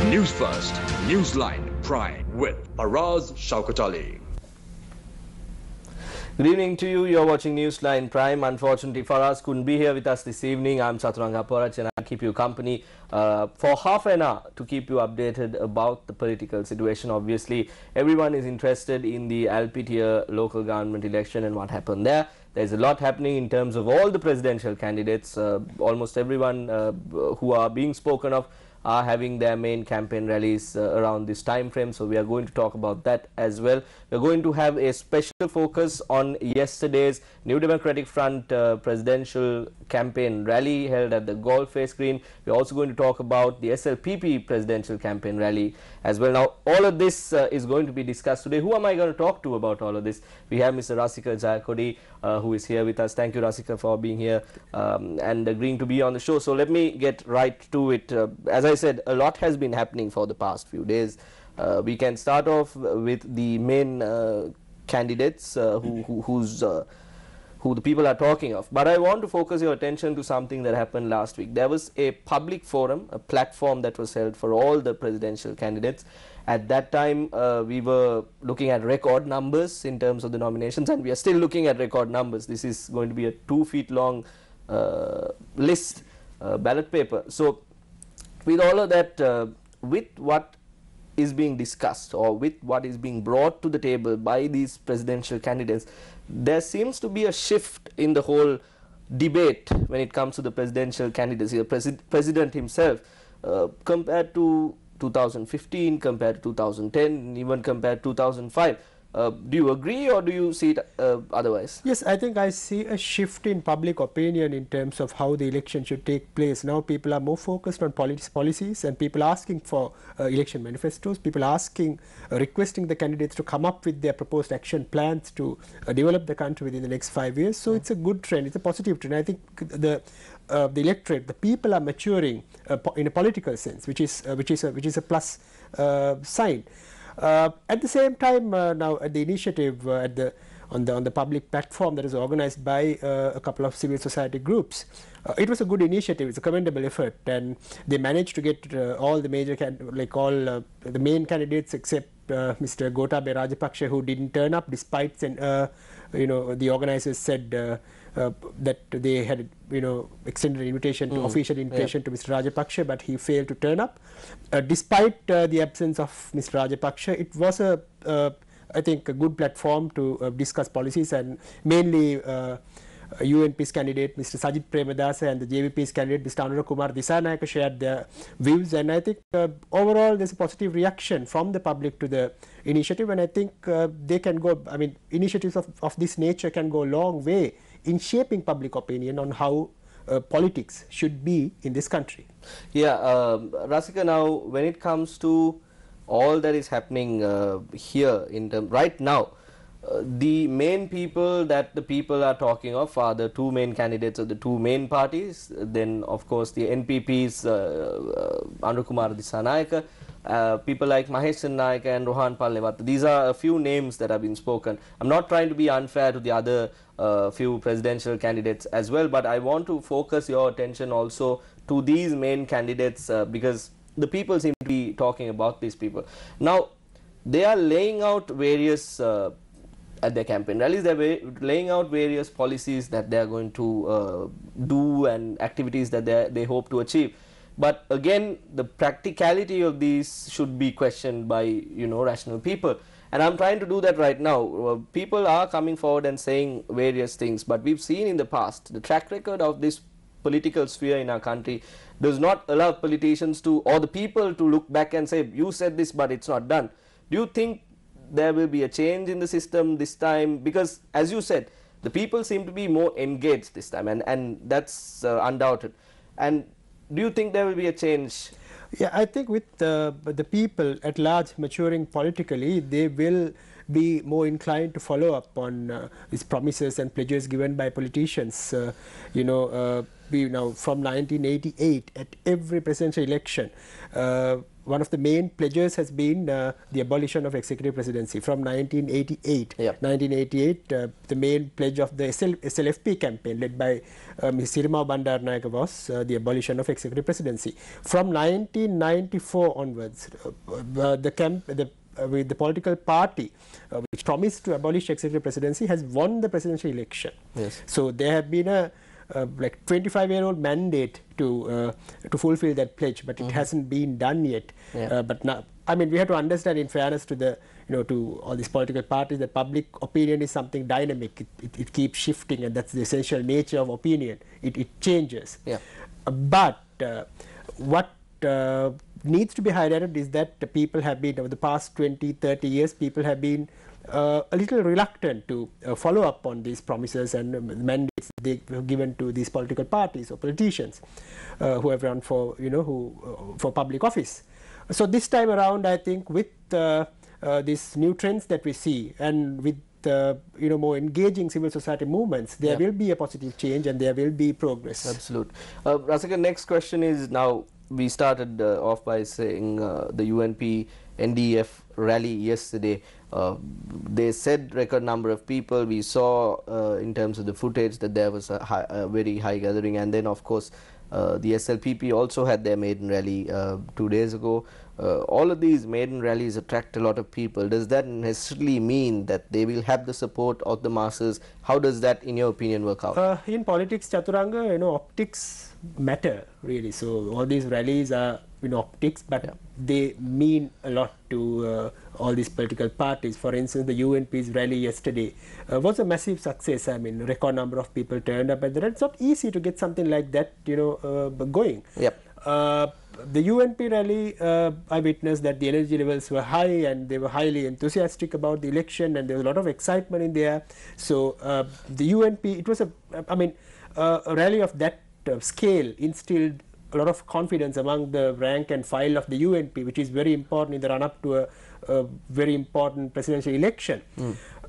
Newsfirst, Newsline Prime with Faraz Shaukat Ali. Good evening to you. You're watching Newsline Prime. Unfortunately, Faraz couldn't be here with us this evening. I'm Chaturanga Porach and I'll keep you company for half an hour to keep you updated about the political situation. Obviously, everyone is interested in the LPTIA local government election and what happened there. There's a lot happening in terms of all the presidential candidates. Almost everyone who are being spoken of are having their main campaign rallies around this time frame, so we are going to talk about that as well. We're going to have a special focus on yesterday's New Democratic Front presidential campaign rally held at the Golf Face Green. We're also going to talk about the SLPP presidential campaign rally as well. Now, all of this is going to be discussed today. Who am I going to talk to about all of this? We have Mr. Rasika Jayakodi, who is here with us. Thank you, Rasika, for being here and agreeing to be on the show. So let me get right to it. As I said, a lot has been happening for the past few days. We can start off with the main candidates who the people are talking of. But I want to focus your attention to something that happened last week. There was a public forum, a platform that was held for all the presidential candidates. At that time, we were looking at record numbers in terms of the nominations, and we are still looking at record numbers. This is going to be a 2 feet long list, ballot paper. So with all of that, with what is being discussed or with what is being brought to the table by these presidential candidates, there seems to be a shift in the whole debate when it comes to the presidential candidacy. The president himself, compared to 2015, compared to 2010, even compared to 2005. Do you agree or do you see it otherwise? Yes, I think I see a shift in public opinion in terms of how the election should take place. Now people are more focused on policies, and people are asking for election manifestos. People are asking, requesting the candidates to come up with their proposed action plans to develop the country within the next 5 years. So it's a good trend. It's a positive trend. I think the electorate, the people are maturing in a political sense, which is a plus sign. At the same time, now at the initiative on the public platform that is organized by a couple of civil society groups, it was a good initiative. It's a commendable effort, and they managed to get all the major the main candidates except Mr. Gotabaya Rajapaksa, who didn't turn up despite the organizers said that they had extended an invitation to official invitation to Mr. Rajapaksa, but he failed to turn up. Despite the absence of Mr. Rajapaksa, it was I think a good platform to discuss policies, and mainly UNP's candidate Mr. Sajith Premadasa and the JVP's candidate Mr. Anurakumar Disanayake shared their views, and I think overall there's a positive reaction from the public to the initiative, and I think they can go, initiatives of this nature can go a long way in shaping public opinion on how politics should be in this country. Yeah, Rasika, now when it comes to all that is happening here right now, the main people that the people are talking of are the two main candidates of the two main parties. Then, of course, the NPP's Anurakumar Disanayake, people like Mahesh Nayaka and Rohan Palnewata. These are a few names that have been spoken. I'm not trying to be unfair to the other few presidential candidates as well, but I want to focus your attention also to these main candidates because the people seem to be talking about these people. Now, they are laying out various at their campaign rallies, they're laying out various policies that they are going to do and activities that they hope to achieve. But again, the practicality of these should be questioned by rational people, and I'm trying to do that right now. People are coming forward and saying various things, but we've seen in the past the track record of this political sphere in our country does not allow politicians to, or the people to, look back and say, you said this but it's not done. Do you think there will be a change in the system this time? Because as you said, the people seem to be more engaged this time, and that's undoubted. And do you think there will be a change? Yeah, I think with the people at large maturing politically, they will be more inclined to follow up on these promises and pledges given by politicians. From 1988, at every presidential election, one of the main pledges has been the abolition of executive presidency. From 1988, Yep. 1988, the main pledge of the SLFP campaign led by Ms. Sirima Bandaranaike was the abolition of executive presidency. From 1994 onwards, the political party which promised to abolish executive presidency has won the presidential election. Yes. So there have been a 25-year-old mandate to fulfill that pledge, but it hasn't been done yet. Yeah. But now, I mean, we have to understand, in fairness to the to all these political parties, that public opinion is something dynamic. It keeps shifting, and that's the essential nature of opinion. It changes. Yeah. But what needs to be highlighted is that the people have been, over the past 20-30 years, people have been a little reluctant to follow up on these promises and mandates they have given to these political parties or politicians who have run for for public office. So this time around, I think with these new trends that we see, and with more engaging civil society movements, there will be a positive change and there will be progress. Absolutely. Rasika, next question is, now we started off by saying the UNP NDF rally yesterday. They said record number of people. We saw in terms of the footage that there was a very high gathering, and then of course the SLPP also had their maiden rally 2 days ago. All of these maiden rallies attract a lot of people. Does that necessarily mean that they will have the support of the masses? How does that, in your opinion, work out? In politics, Chaturanga, optics matter really. So all these rallies are optics, but they mean a lot to all these political parties. For instance, the UNP's rally yesterday was a massive success. I mean, record number of people turned up, and it's not easy to get something like that going. Yep. The UNP rally, I witnessed that the energy levels were high and they were highly enthusiastic about the election, and there was a lot of excitement in there. So the UNP, it was a rally of that scale instilled a lot of confidence among the rank and file of the UNP, which is very important in the run-up to a very important presidential election.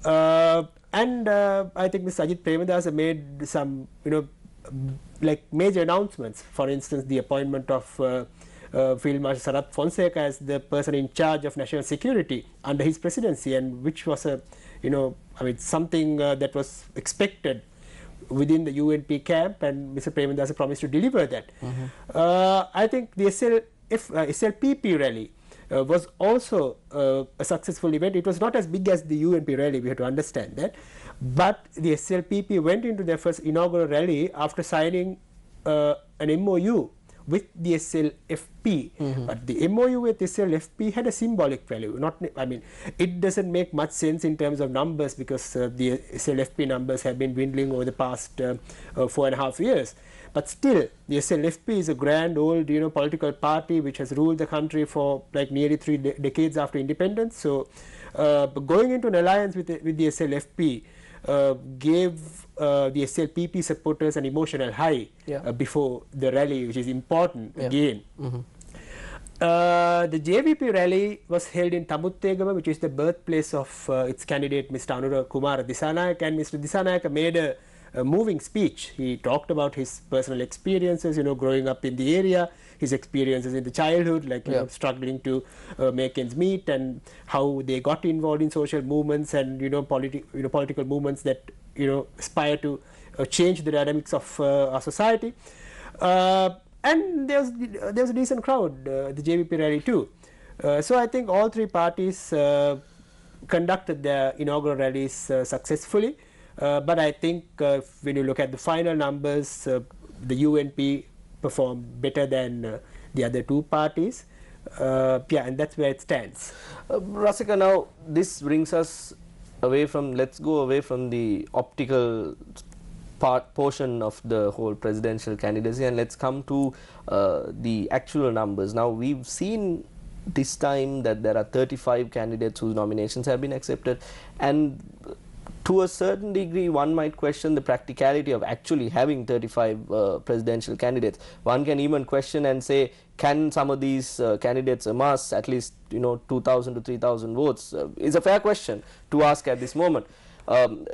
And I think Mr. Ajit Premadasa made some, major announcements. For instance, the appointment of Field Marshal Sarath Fonseca as the person in charge of national security under his presidency, and which was something that was expected within the UNP camp, and Mr. Premadasa promised to deliver that. I think the SLPP rally was also a successful event. It was not as big as the UNP rally, we have to understand that, but the SLPP went into their first inaugural rally after signing an MOU with the SLFP. But the MOU with SLFP had a symbolic value. It doesn't make much sense in terms of numbers, because the SLFP numbers have been dwindling over the past 4.5 years. But still, the SLFP is a grand old political party which has ruled the country for nearly 3 decades after independence. So going into an alliance with the SLFP gave the SLPP supporters an emotional high before the rally, which is important again. The JVP rally was held in Tabuttegama, which is the birthplace of its candidate Mr. Anura Kumara Dissanayake, and Mr. Dissanayake made a moving speech. He talked about his personal experiences, growing up in the area, his experiences in the childhood, struggling to make ends meet, and how they got involved in social movements and political movements that aspire to change the dynamics of our society. And there was a decent crowd at the JVP rally too. So I think all three parties conducted their inaugural rallies successfully. But I think when you look at the final numbers, the UNP performed better than the other two parties. And that's where it stands. Rasika, now this brings us away from, let's go away from the optical portion of the whole presidential candidacy, and let's come to the actual numbers. Now we've seen this time that there are 35 candidates whose nominations have been accepted, and to a certain degree, one might question the practicality of actually having 35 presidential candidates. One can even question and say, can some of these candidates amass at least 2,000 to 3,000 votes? Is a fair question to ask at this moment.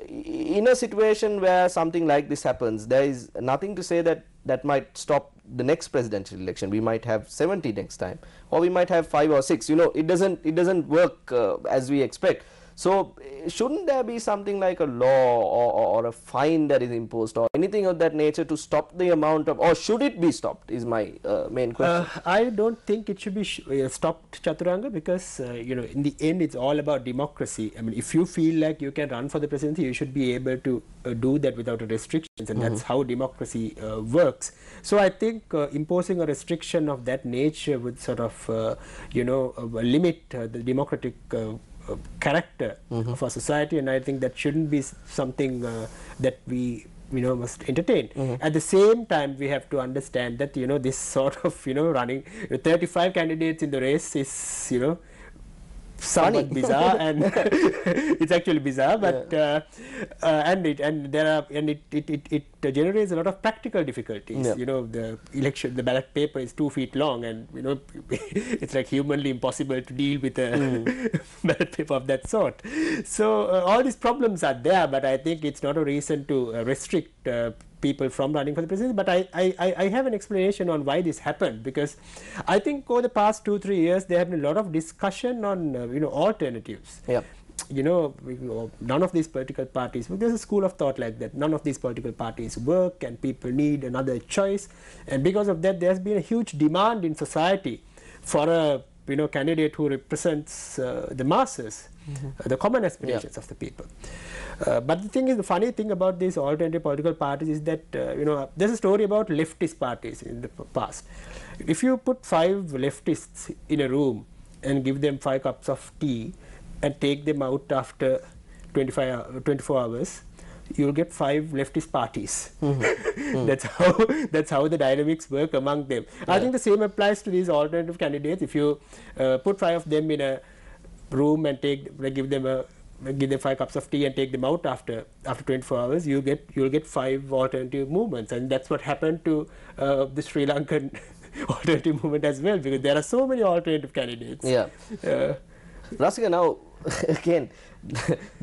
In a situation where something like this happens, there is nothing to say that might stop the next presidential election. We might have 70 next time, or we might have 5 or 6. It doesn't work as we expect. So shouldn't there be something like a law or a fine that is imposed or anything of that nature to stop the amount of, or should it be stopped, is my main question. I don't think it should be stopped, Chaturanga, because in the end it's all about democracy. I mean, if you feel like you can run for the presidency, you should be able to do that without restrictions, and that's how democracy works. So I think imposing a restriction of that nature would sort of limit the democratic character of our society, and I think that shouldn't be something that we must entertain. At the same time, we have to understand that this sort of running 35 candidates in the race is somewhat bizarre, and it's actually bizarre, but it generates a lot of practical difficulties. The ballot paper is 2 feet long, and it's like humanly impossible to deal with a ballot paper of that sort. So all these problems are there, but I think it's not a reason to restrict people from running for the presidency. But I have an explanation on why this happened, because I think over the past 2-3 years there have been a lot of discussion on alternatives. Yeah. None of these political parties, there's a school of thought like that, none of these political parties work and people need another choice, and because of that there's been a huge demand in society for a candidate who represents the masses, the common aspirations of the people. But the thing is, the funny thing about these alternative political parties is that there's a story about leftist parties in the past. If you put 5 leftists in a room and give them 5 cups of tea and take them out after 24 hours, you'll get 5 leftist parties. That's how the dynamics work among them. I think the same applies to these alternative candidates. If you put 5 of them in a room and give them 5 cups of tea and take them out after 24 hours, you'll get 5 alternative movements, and that's what happened to the Sri Lankan alternative movement as well, because there are so many alternative candidates. Yeah. Rasika, now again,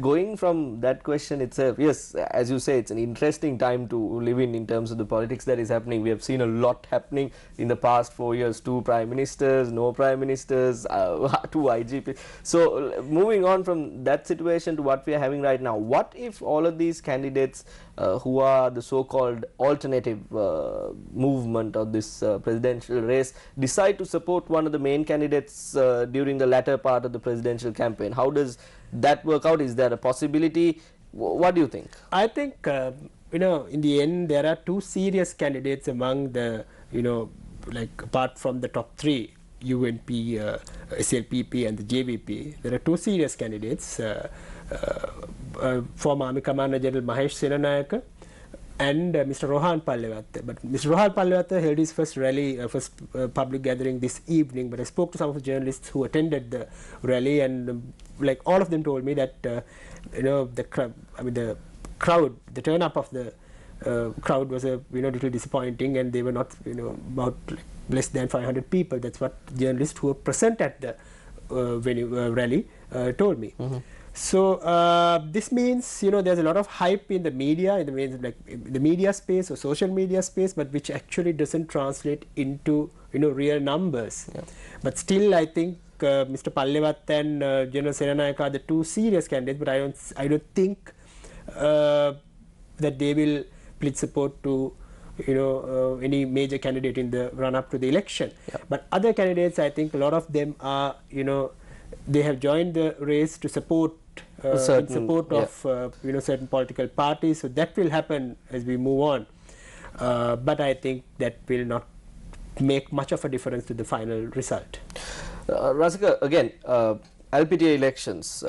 going from that question itself, yes, as you say, it's an interesting time to live in terms of the politics that is happening. We have seen a lot happening in the past 4 years, 2 prime ministers, no prime ministers, 2 IGP. So moving on from that situation to what we are having right now, what if all of these candidates who are the so-called alternative movement of this presidential race decide to support one of the main candidates during the latter part of the presidential campaign? How does that work out? Is there a possibility? What do you think? I think in the end there are 2 serious candidates among the apart from the top 3, UNP, SLPP and the JVP. There are 2 serious candidates, former Army Commander General Mahesh Senanayaka and Mr. Rohan Pallewatha. But Mr. Rohan Pallewatha held his first rally, first public gathering this evening, but I spoke to some of the journalists who attended the rally, and all of them told me that the crowd, the turn up of the crowd was a little disappointing, and they were not about less than 500 people. That's what journalists who were present at the rally told me. So this means there's a lot of hype in the media, in the media space or social media space, but which actually doesn't translate into real numbers. Yeah. But still, I think Mr. Pallewatha and General Senanayaka are the 2 serious candidates, but I don't think that they will pledge support to any major candidate in the run-up to the election. Yeah. But other candidates, I think a lot of them are they have joined the race to support of certain political parties. So that will happen as we move on. But I think that will not make much of a difference to the final result. Rasika, again, LPTA elections,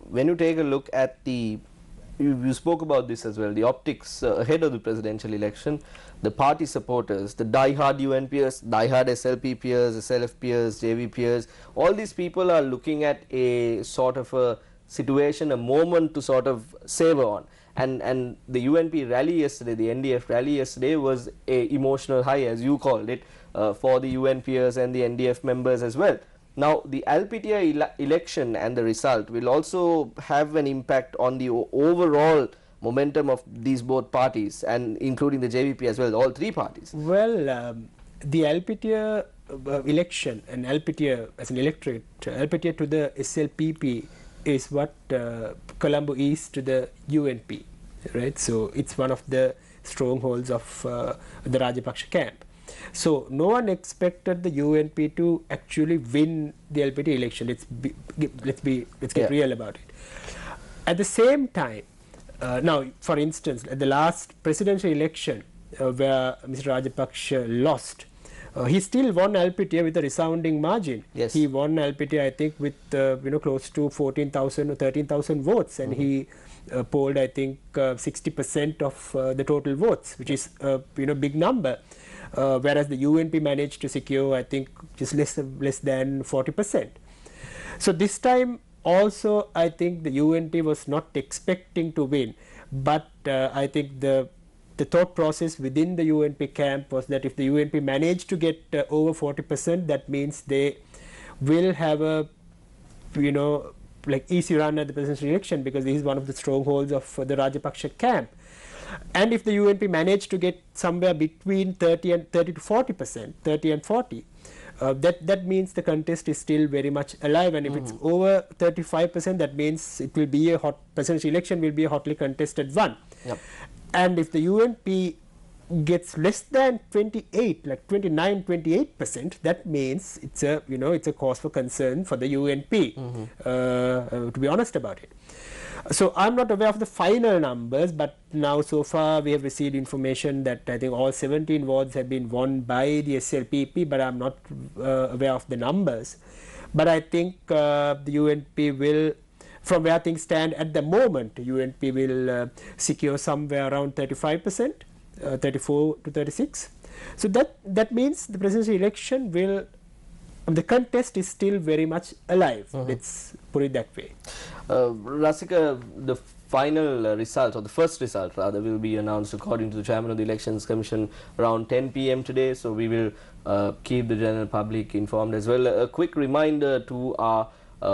when you take a look at you spoke about this as well, the optics ahead of the presidential election, the party supporters, the die-hard UNPers, die-hard SLPPers, SLFPers, JVPers, all these people are looking at a sort of a situation, a moment to sort of savor on. And the UNP rally yesterday, the NDF rally yesterday, was a emotional high, as you called it, for the UNPers and the NDF members as well. Now, the LPTI election and the result will also have an impact on the overall momentum of these both parties, and including the JVP as well, all three parties. Well, the LPTI election and LPTI as an electorate, LPTI to the SLPP is what Colombo is to the UNP, right? So it's one of the strongholds of the Rajapaksa camp. So no one expected the UNP to actually win the LPTI election. Let's get real about it. At the same time, now, for instance, at the last presidential election where Mr. Rajapaksa lost, he still won LPTI with a resounding margin. Yes. He won LPTI, I think, with close to 14,000 or 13,000 votes, and he polled, I think, 60% of the total votes, which is big number. Whereas the UNP managed to secure, I think, just less than 40%. So this time also, I think the UNP was not expecting to win, but I think the thought process within the UNP camp was that if the UNP managed to get over 40%, that means they will have a easy run at the presidential election, because this is one of the strongholds of the Rajapaksa camp. And if the UNP managed to get somewhere between 30 to 40%, 30 and 40, that means the contest is still very much alive. And if it's over 35%, that means it will be presidential election will be a hotly contested one. Yep. And if the UNP gets less than 28, like 29, 28%, that means it's a cause for concern for the UNP. To be honest about it. So I'm not aware of the final numbers, but now so far we have received information that I think all 17 wards have been won by the SLPP, but I'm not aware of the numbers. But I think the UNP will, from where things stand at the moment, UNP will secure somewhere around 35%, 34 to 36. So that means the presidential election will, the contest is still very much alive. Let's put it that way. Rasika, the final result, or the first result rather, will be announced according to the chairman of the Elections Commission around 10 p.m. today. So we will keep the general public informed as well. A quick reminder to our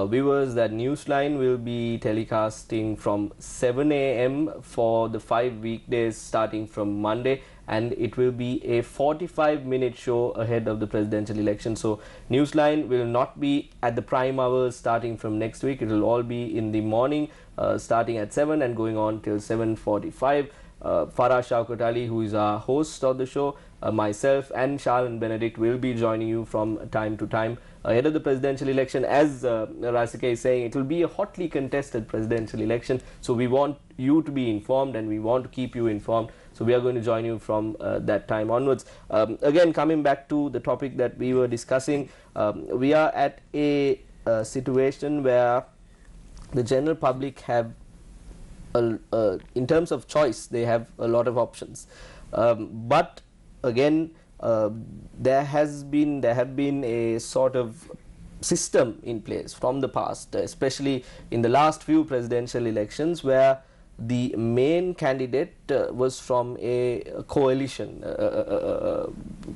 viewers that Newsline will be telecasting from 7 a.m. for the 5 weekdays starting from Monday, and it will be a 45-minute show ahead of the presidential election. So Newsline will not be at the prime hours starting from next week. It will all be in the morning starting at 7 and going on till 7:45. Farah Shaukat Ali, who is our host of the show, myself and Charlene Benedict will be joining you from time to time ahead of the presidential election. As Rasika is saying, it will be a hotly contested presidential election, so we want you to be informed and we want to keep you informed. So we are going to join you from that time onwards. Again, coming back to the topic that we were discussing, we are at a situation where the general public have in terms of choice, they have a lot of options, but again there have been a sort of system in place from the past, especially in the last few presidential elections, where the main candidate was from a coalition,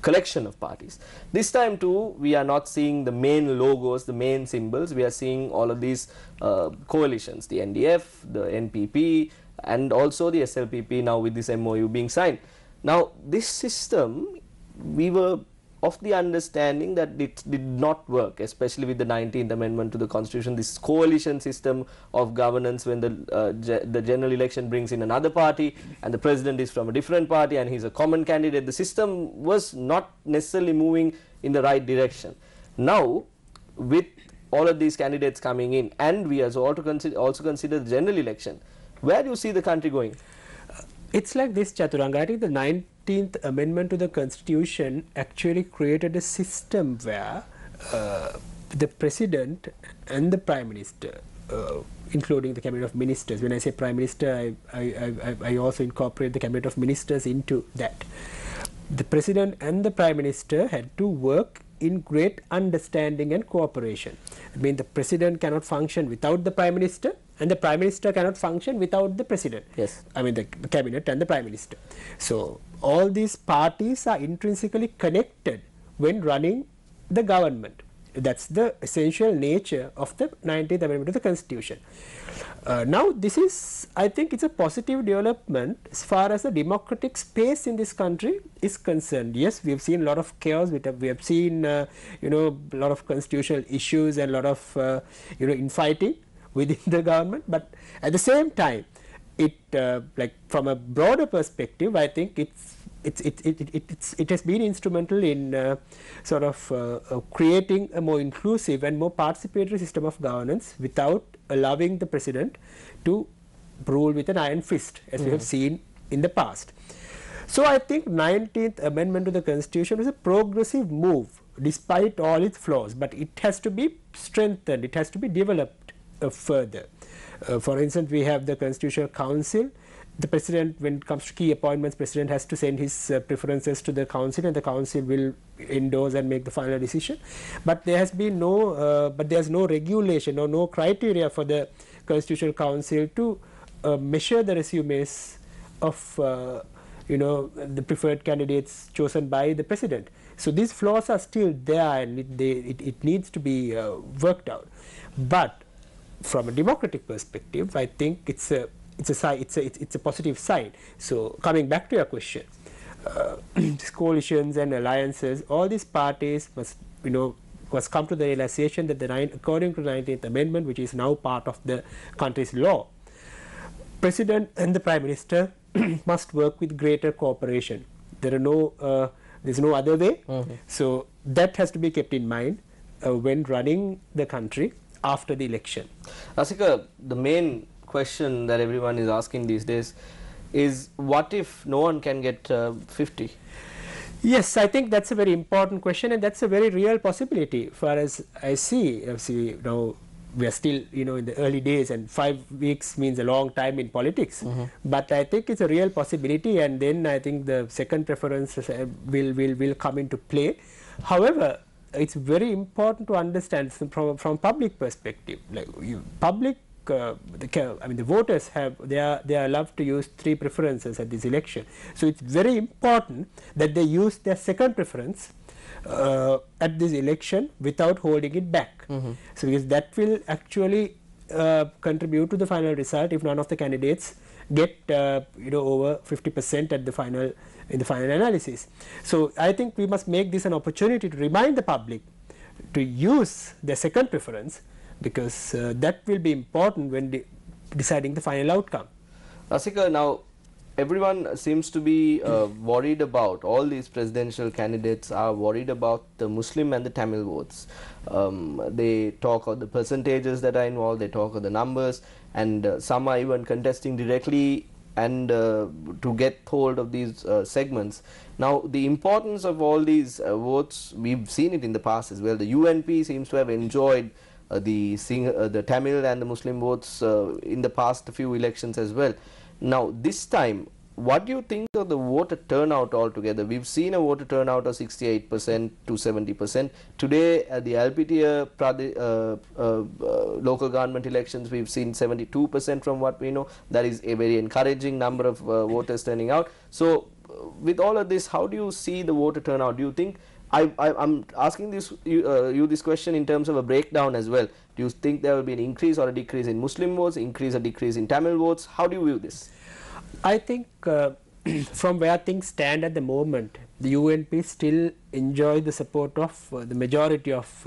collection of parties. This time too, we are not seeing the main logos, the main symbols. We are seeing all of these coalitions, the NDF, the NPP, and also the SLPP now with this MOU being signed. Now, this system, we were of the understanding that it did not work, especially with the 19th Amendment to the Constitution, this coalition system of governance, when the general election brings in another party and the president is from a different party and he's a common candidate. The system was not necessarily moving in the right direction. Now, with all of these candidates coming in, and we also consider the general election, where do you see the country going? It's like this, Chaturanga. I think the 19th Amendment to the Constitution actually created a system where the President and the Prime Minister, including the Cabinet of Ministers — when I say Prime Minister, I also incorporate the Cabinet of Ministers into that — the President and the Prime Minister had to work in great understanding and cooperation. I mean, the president cannot function without the prime minister, and the prime minister cannot function without the president. Yes. I mean, the cabinet and the prime minister. So all these parties are intrinsically connected when running the government. That's the essential nature of the 19th Amendment of the Constitution. Now, this is, I think, it's a positive development as far as the democratic space in this country is concerned. Yes, we have seen a lot of chaos. We have seen, a lot of constitutional issues and a lot of, infighting within the government. But at the same time, it, like from a broader perspective, I think it has been instrumental in sort of creating a more inclusive and more participatory system of governance without allowing the president to rule with an iron fist, as we have seen in the past. So I think 19th Amendment to the Constitution is a progressive move despite all its flaws, but it has to be strengthened, it has to be developed further. For instance, we have the Constitutional Council. The president, when it comes to key appointments, president has to send his preferences to the council, and the council will endorse and make the final decision. But there has been no, there's no regulation or no criteria for the Constitutional Council to measure the resumes of, the preferred candidates chosen by the president. So these flaws are still there, and it needs to be worked out. But from a democratic perspective, I think it's a positive sign. So coming back to your question, these coalitions and alliances, all these parties must come to the realization that according to the 19th Amendment, which is now part of the country's law, president and the prime minister must work with greater cooperation. There's no other way. So that has to be kept in mind when running the country after the election. Rasika, the main question that everyone is asking these days is, what if no one can get 50? Yes, I think that's a very important question, and that's a very real possibility. Far as I see, now we are still in the early days, and 5 weeks means a long time in politics. But I think it's a real possibility, and then I think the second preference will come into play. However, it's very important to understand from public perspective, like the voters they are allowed to use 3 preferences at this election. So it's very important that they use their second preference at this election without holding it back. So because that will actually contribute to the final result if none of the candidates get over 50% at the final analysis. So I think we must make this an opportunity to remind the public to use their second preference, because that will be important when deciding the final outcome. Rasika, now everyone seems to be worried about, all these presidential candidates are worried about the Muslim and the Tamil votes. They talk of the percentages that are involved, they talk of the numbers, and some are even contesting directly and to get hold of these segments. Now, the importance of all these votes, we've seen it in the past as well. The UNP seems to have enjoyed the Tamil and the Muslim votes in the past few elections as well. Now, this time, what do you think of the voter turnout altogether? We've seen a voter turnout of 68% to 70%. Today, at the LPTA local government elections, we've seen 72% from what we know. That is a very encouraging number of voters turning out. So, with all of this, how do you see the voter turnout? Do you think, I'm asking you this question in terms of a breakdown as well. Do you think there will be an increase or a decrease in Muslim votes, increase or decrease in Tamil votes? How do you view this? I think from where things stand at the moment, the UNP still enjoy the support of the majority of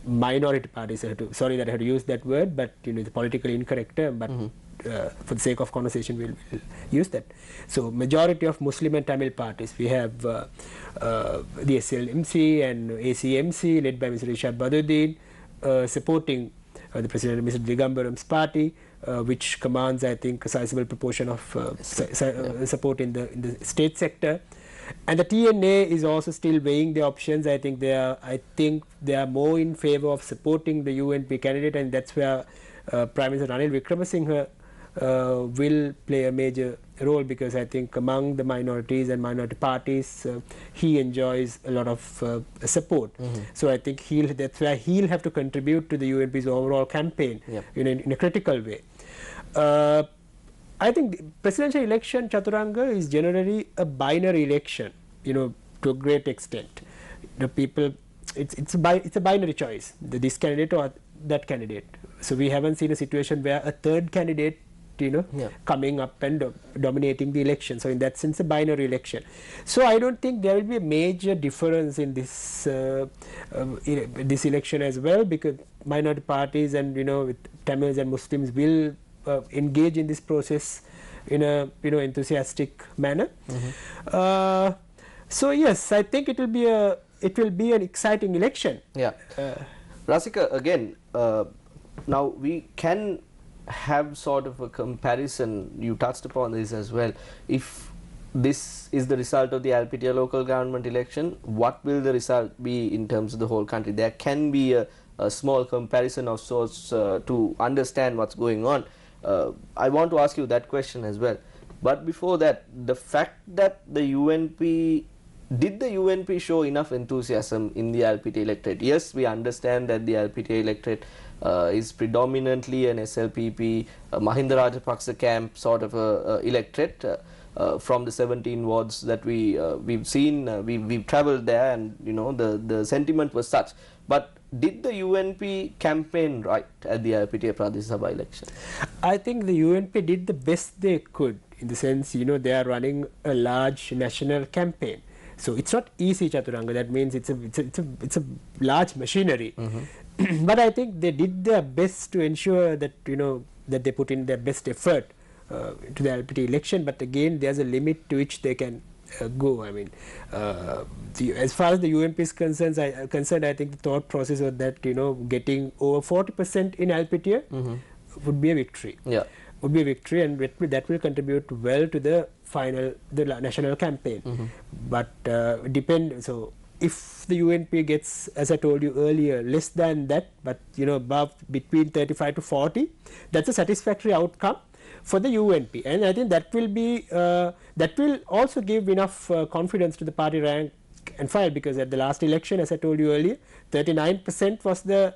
minority parties. Sorry that I had to use that word, but the politically incorrect term, but for the sake of conversation we'll use that. So majority of Muslim and Tamil parties, we have the SLMC and ACMC led by Mr. Ishaq Baduddin supporting the President Mr. Digambaram's party, which commands, I think, a sizable proportion of support in the state sector. And the TNA is also still weighing the options. I think they are more in favor of supporting the UNP candidate, and that's where Prime Minister Ranil Wickremesinghe will play a major role, because I think among the minorities and minority parties, he enjoys a lot of support. So I think that's why he'll have to contribute to the UNP's overall campaign in a critical way. I think the presidential election, Chaturanga, is generally a binary election, to a great extent. The people, it's a binary choice, this candidate or that candidate. So we haven't seen a situation where a third candidate, coming up and dominating the election. So in that sense, a binary election. So I don't think there will be a major difference in this this election as well, because minority parties and with Tamils and Muslims will engage in this process in a enthusiastic manner. So yes, I think it will be an exciting election. Rasika, again, now we can have sort of a comparison. You touched upon this as well. If this is the result of the LPTI local government election, what will the result be in terms of the whole country? There can be a small comparison of sorts to understand what's going on. I want to ask you that question as well. But before that, the fact that the UNP, did the UNP show enough enthusiasm in the LPT electorate? Yes, we understand that the LPT electorate is predominantly an SLPP, Mahinda Rajapaksa camp sort of electorate. From the 17 wards that we've seen, we've travelled there, and the sentiment was such. But did the UNP campaign right at the LPTA Pradesh Sabha election? I think the UNP did the best they could, in the sense, they are running a large national campaign. So it's not easy, Chaturanga. That means it's a large machinery. But I think they did their best to ensure that that they put in their best effort to the LPT election. But again, there's a limit to which they can go. I mean, as far as the UNP is concerned, I think the thought process was that getting over 40% in LPTA would be a victory. Would be a victory, and that will contribute well to the national campaign. But so if the UNP gets, as I told you earlier, less than that, but above, between 35 to 40, that's a satisfactory outcome for the UNP, and I think that will be that will also give enough confidence to the party rank and file, because at the last election, as I told you earlier, 39% was the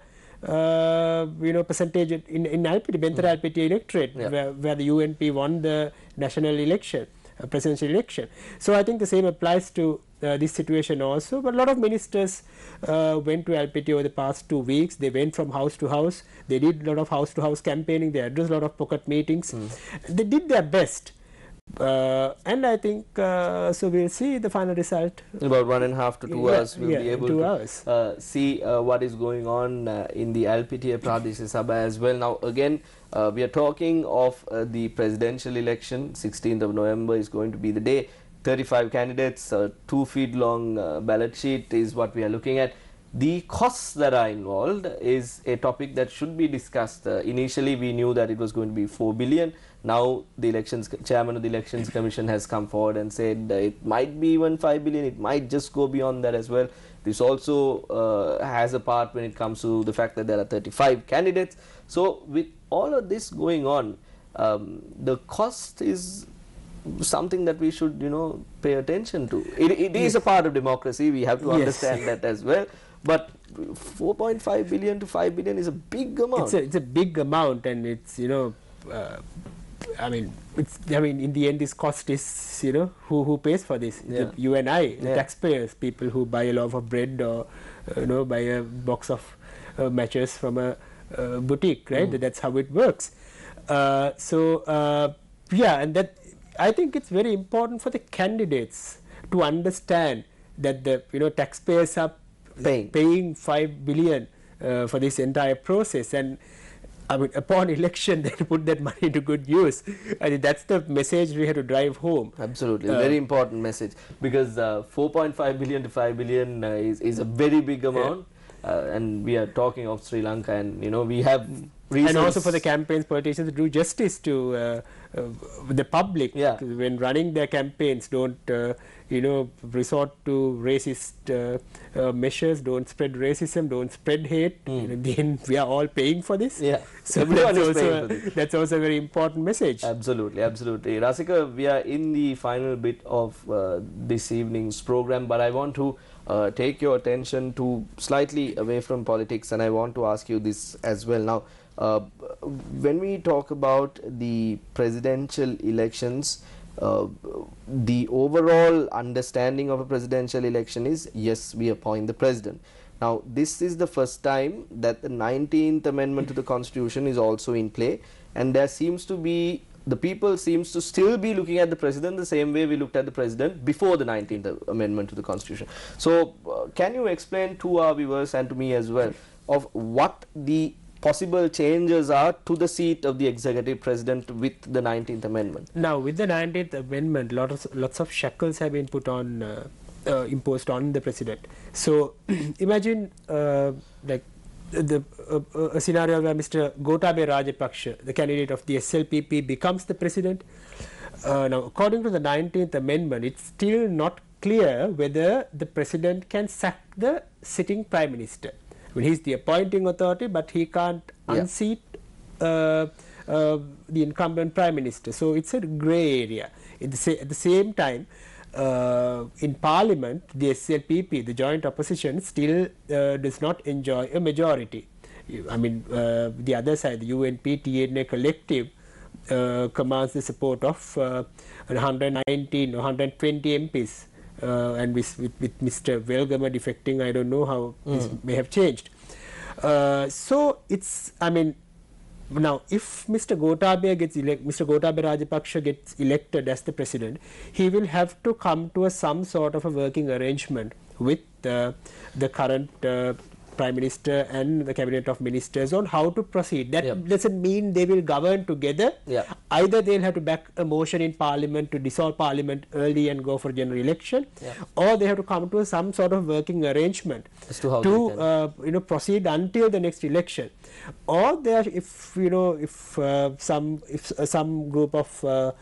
percentage in LPT, Bentara LPT electorate, where the UNP won the national election, presidential election. So I think the same applies to this situation also. But a lot of ministers went to LPT over the past 2 weeks. They went from house to house. They did a lot of house-to-house campaigning. They addressed a lot of pocket meetings. They did their best. And I think so we'll see the final result. About 1.5 to 2 hours we'll be able to see what is going on in the LPTA Pradesh Sabha as well. Now again, we are talking of the presidential election. 16th of November is going to be the day. 35 candidates, 2 feet long ballot sheet is what we are looking at. The costs that are involved is a topic that should be discussed. Initially we knew that it was going to be 4 billion. Now the chairman of the Elections Commission has come forward and said it might be even 5 billion, it might just go beyond that as well. This also has a part when it comes to the fact that there are 35 candidates. So with all of this going on, the cost is something that we should pay attention to. It is a part of democracy, we have to understand that as well. But 4.5 billion to 5 billion is a big amount. It's a big amount, and it's I mean, in the end, this cost is who pays for this? You and I, the taxpayers, people who buy a loaf of bread or buy a box of matches from a boutique, right? That's how it works. And that I think it's very important for the candidates to understand that the taxpayers are paying 5 billion for this entire process, and I mean, upon election, they put that money into good use. I think that's the message we have to drive home. Absolutely, very important message, because 4.5 billion to 5 billion is a very big amount. and we are talking of Sri Lanka, and you know we have reasons. And also for the campaigns, politicians to do justice to the public. Yeah. When running their campaigns, don't resort to racist measures, don't spread racism, don't spread hate. Then we are all paying for this. Yeah. So Everyone is paying for this. that's also a very important message. Absolutely, absolutely. Rasika, we are in the final bit of this evening's program, but I want to take your attention to slightly away from politics, and I want to ask you this as well. Now, when we talk about the presidential elections, the overall understanding of a presidential election is, yes, we appoint the president. Now, this is the first time that the 19th Amendment to the Constitution is also in play, and there seems to be, the people seems to still be looking at the president the same way we looked at the president before the 19th Amendment to the Constitution. So, can you explain to our viewers and to me as well of what the possible changes are to the seat of the executive president with the 19th Amendment? Now, with the 19th Amendment, lots of shackles have been put on, imposed on the president. So, imagine like a scenario where Mr. Gotabaya Rajapaksa, the candidate of the SLPP, becomes the president. Now, according to the 19th Amendment, it's still not clear whether the president can sack the sitting prime minister. Well, he's the appointing authority, but he can't unseat the incumbent prime minister. So it's a grey area. At the same time, in Parliament, the SLPP, the joint opposition, still does not enjoy a majority. I mean, the other side, the UNP TNA collective, commands the support of 119 or 120 MPs. And with Mr. Velgama defecting, I don't know how this may have changed. So it's, I mean, now if Mr. Gotabaya Rajapaksa gets elected as the president, he will have to come to some sort of a working arrangement with the current Prime Minister and the Cabinet of Ministers on how to proceed. That doesn't mean they will govern together. Either they'll have to back a motion in Parliament to dissolve Parliament early and go for general election, or they have to come to some sort of working arrangement as to how proceed until the next election. Or there, if some group of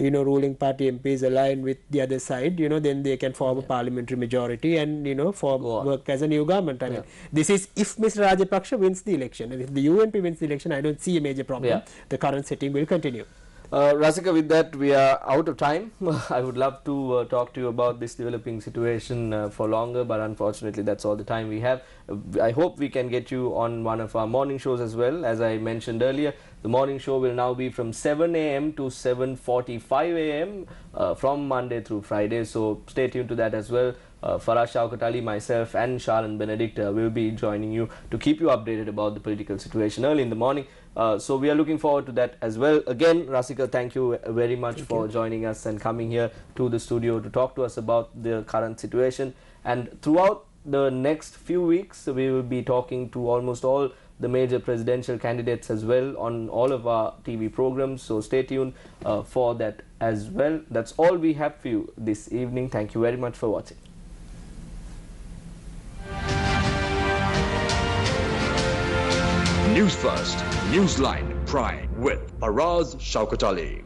ruling party MPs align with the other side, then they can form a parliamentary majority and, work as a new government. I mean, this is if Mr. Rajapaksa wins the election. And if the UNP wins the election, I don't see a major problem. The current setting will continue. Rasika, with that, we are out of time. I would love to talk to you about this developing situation for longer, but unfortunately that's all the time we have. I hope we can get you on one of our morning shows as well. As I mentioned earlier, the morning show will now be from 7 AM to 7:45 AM from Monday through Friday, so stay tuned to that as well. Faraz Shaukat Ali, myself and Sharan Benedict will be joining you to keep you updated about the political situation early in the morning. So we are looking forward to that as well. Again, Rasika, thank you very much for joining us and coming here to the studio to talk to us about the current situation. And throughout the next few weeks, we will be talking to almost all the major presidential candidates as well on all of our TV programs. So stay tuned for that as well. That's all we have for you this evening. Thank you very much for watching. News First, Newsline Prime with Faraz Shaukat Ali.